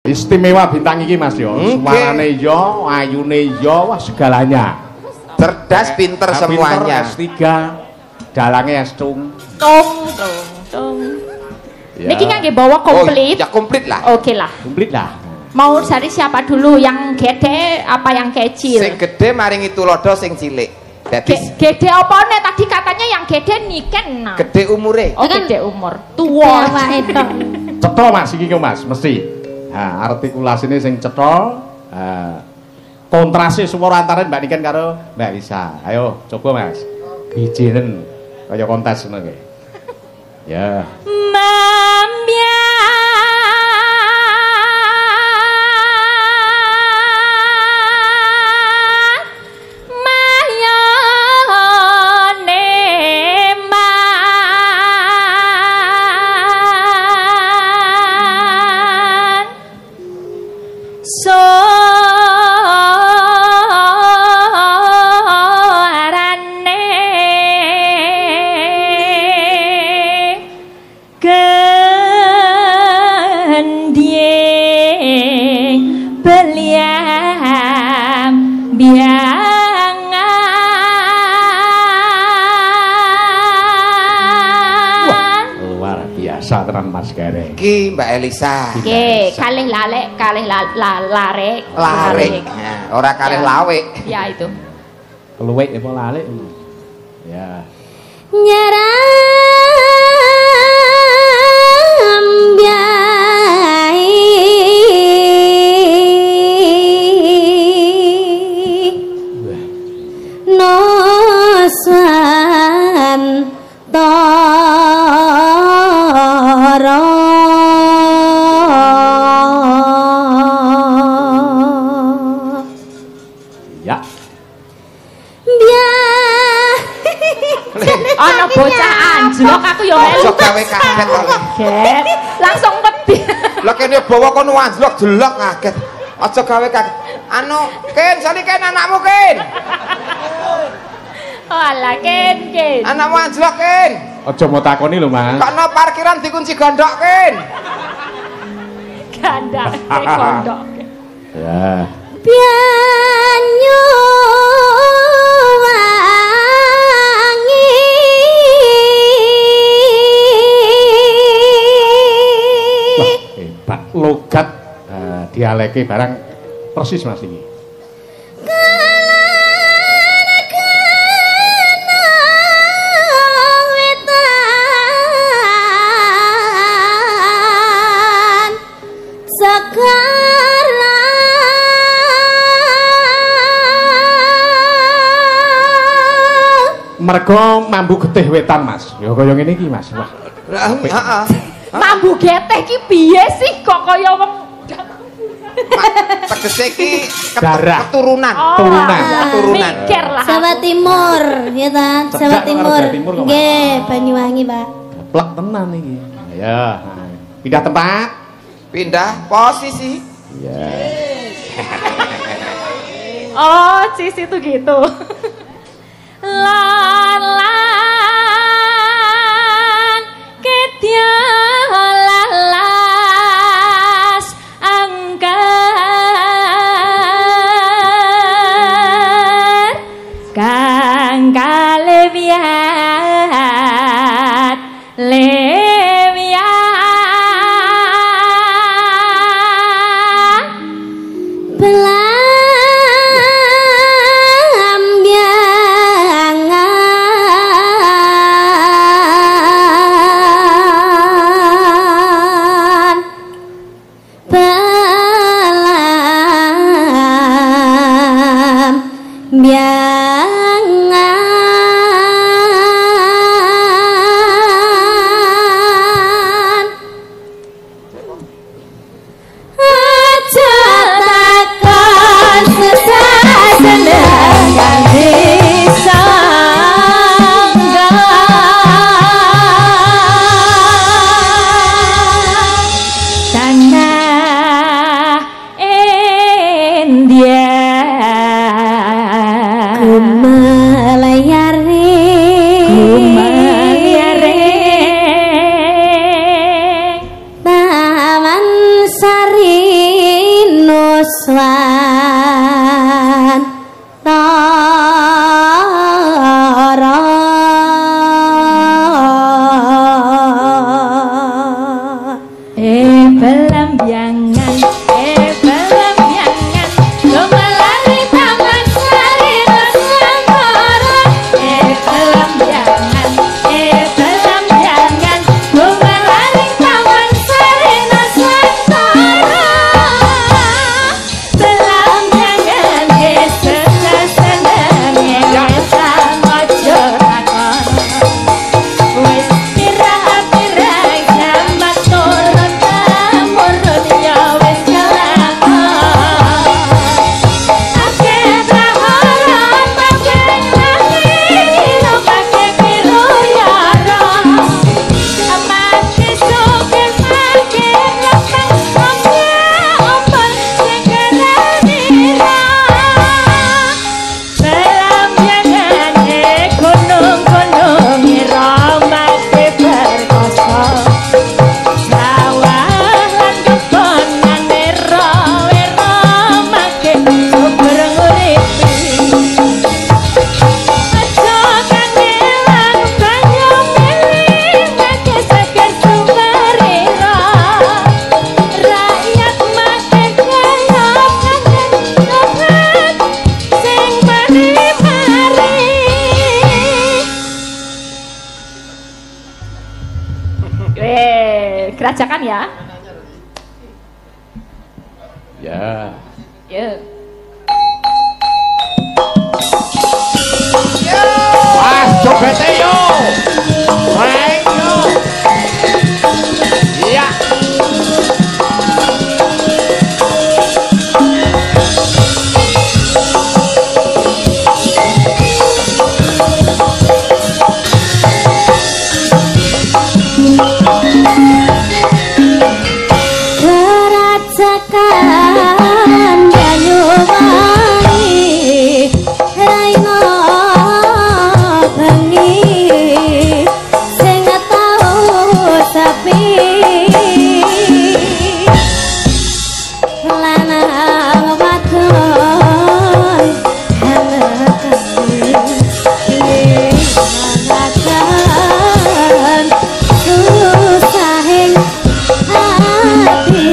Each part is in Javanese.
Istimewa bintang iki Mas yo. Suarane yo, ayune yo, wah segalanya. Cerdas, pinter semuanya. S3, dalange S tung. Tung. Niki ngangge bawa komplit. Ya komplit lah. Oke lah. Komplit lah. Mau cari siapa dulu? Yang gede apa yang kecil? Sing gede maringi tulodo sing cilik. Dadi gede apa nih? Tadi katanya yang gede niken. Gede umure. Oh, gede umur. Tua itu. Cetha Mas iki Mas, mesti. Nah, artikulasine sing cetha, kontrase swara antara Mbak Niken karo Mbak Lisa. Ayo coba Mas. Bijinen kaya kontes ngono ki. Ya. Mas Gareng. Ki Mbak Elisa. Oke, kalih lalek, kalih larek. Larek. Nah, ora kalih lawek. Ya itu. Luwek apa lalek? Ya. Nyaram biai nosan ana bocah anjlok aku ya melu. Aja gawe kaget kok. Kaget. Langsung wedi. Lah kene bawa kono anjlok jelok kaget. Aja gawe kaget. Anu, Ken, sali Ken anakmu Ken. Oh alah Ken. Anakmu anjlok Ken. Aja mau takoni lho Mas. Kono parkiran dikunci gondok Ken. Gondok. Ya. Pianyu logat dialeke barang persis Mas iki. Mergo mambu getih wetan Mas. Ya kaya ngene iki Mas. Wah. Heeh. Mambu getih ki piye sih kok kaya wong tegese ki darah keturunan. Keturunan. Mikir lah. Jawa Timur, ya ta? Jawa Timur. Nggih, Banyuwangi, Pak. Plek tenan iki. Ya. Pindah tempat. Pindah posisi. Ya. Oh, Cici tuh gitu. Lan ketya lalas angker kang kalewiat Nuswantara Belambyangan belambyangan lumalari taman sari nusantara belambyangan lumalari taman sari nusantara belambyangan seseneng sama jorakon wis pirang-pirang jaman turun temurun ya wis kelakon akeh praharan pancen nanging pakai biru yara amati sugih makin lepeng ompol sing nira belambyangan gunung-gunung ramate perkoso sawah lan kebonan wera makin subur nguripi aja kangelan banyu milih makin seger sumerira rakyat makin kaya kangen obat sing mari-mari. Kerajakan ya. Ya. Yuk. Mas jogete yo. Reng yo. Iya. Kerajakan Banyuwangi raina bengi sing tau sepi lanang wadon hanekasi manakan susahing hati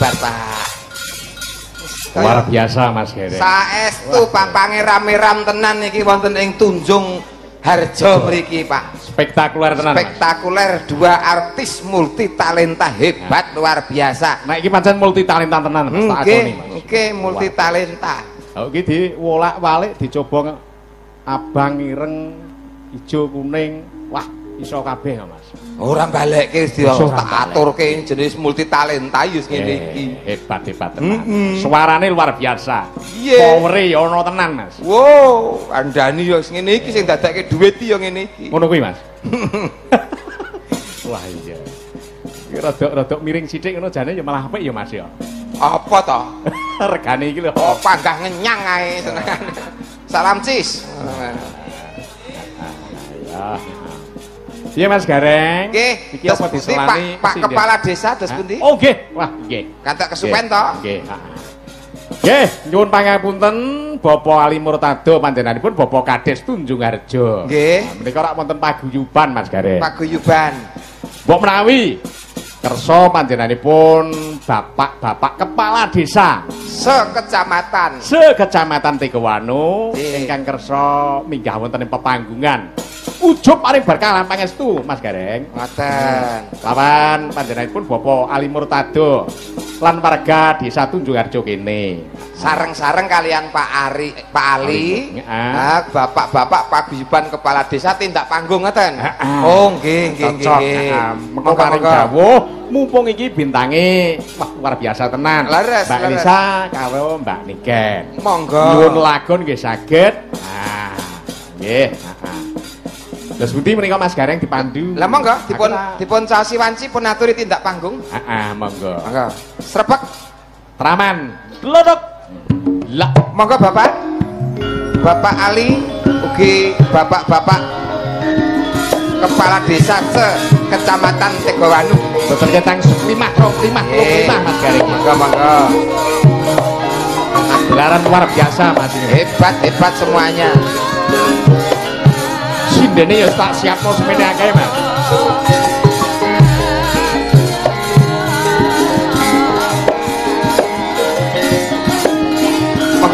kabar Pak? Luar biasa Mas Gereng. Saestu papange rame-ram tenan iki wonten ing Tunjung Harjo mriki Pak. Spektakuler tenan. Spektakuler, dua artis multi talenta hebat luar biasa. Nah iki pancen multi talenta tenan Mas tak akoni Mas. Nggih, multi talenta. Oh iki diwolak-walik dicoba abang ireng, ijo kuning. Wah, iso kabeh Mas. Ora balekke tak aturke jenis multi talenta yus ngene iki. Hebat tenan. Suarane luar biasa. Iya. Powere ya ana tenan Mas. Wow, andani yo ngene iki sing dadekke dhuwit yo ngene iki. Ngono kuwi Mas. Wah iya. Iki rada miring sithik ngono jane ya malah apik ya Mas ya. Apa to? Regane iki lho. Oh, panggah ngenyang ae senengan. Salam cis. Ya. Iya Mas Gareng. Nggih. Iki apa diselani? Pak Kepala Desa dos pundi? Oh nggih. Wah, nggih. Kantek kesuwen to? Nggih. Nggih, nyuwun pangapunten Bapak Ali Murtado panjenenganipun Bapak Kades Tunjung Harjo. Nggih. Menika rak wonten paguyuban Mas Gareng. Paguyuban. Mbok menawi kersa panjenenganipun Bapak Kepala Desa sekecamatan Tegawanu ingkang kersa minggah wonten ing pepanggungan ujub paring berkah lan pangestu Mas Gareng. Ngoten. Lawan panjenenganipun Bapak Ali Murtado lan warga Desa Tunjung Harjo kene. Sareng-sareng kalian Pak Ali, bapak-bapak paguyuban kepala desa tindak panggung ngoten. Oh nggih. Mengko paring dawuh mumpung iki bintange wah luar biasa tenan. Mbak Elisa karo Mbak Niken. Monggo. Nyuwun lagon nggih saged. Nah, nggih. Terus pundi menika Mas Gareng dipandu. Lah monggo dipun caosi wanci pun aturi tindak panggung. Monggo. Monggo. Srepek Traman. Glodok. Lah, monggo Bapak. Bapak Ali ugi bapak-bapak kepala desa Kecamatan Tegawanu. Boten ketang 5 Mas Gareng. Monggo. Gelaran luar biasa Mas ini. Hebat semuanya. Sindene ya tak siapno semene akeh Mas.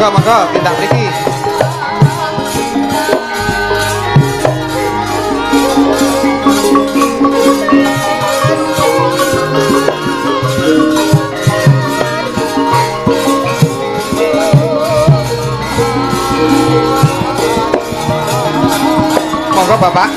Monggo tindak mriki. Monggo Bapak.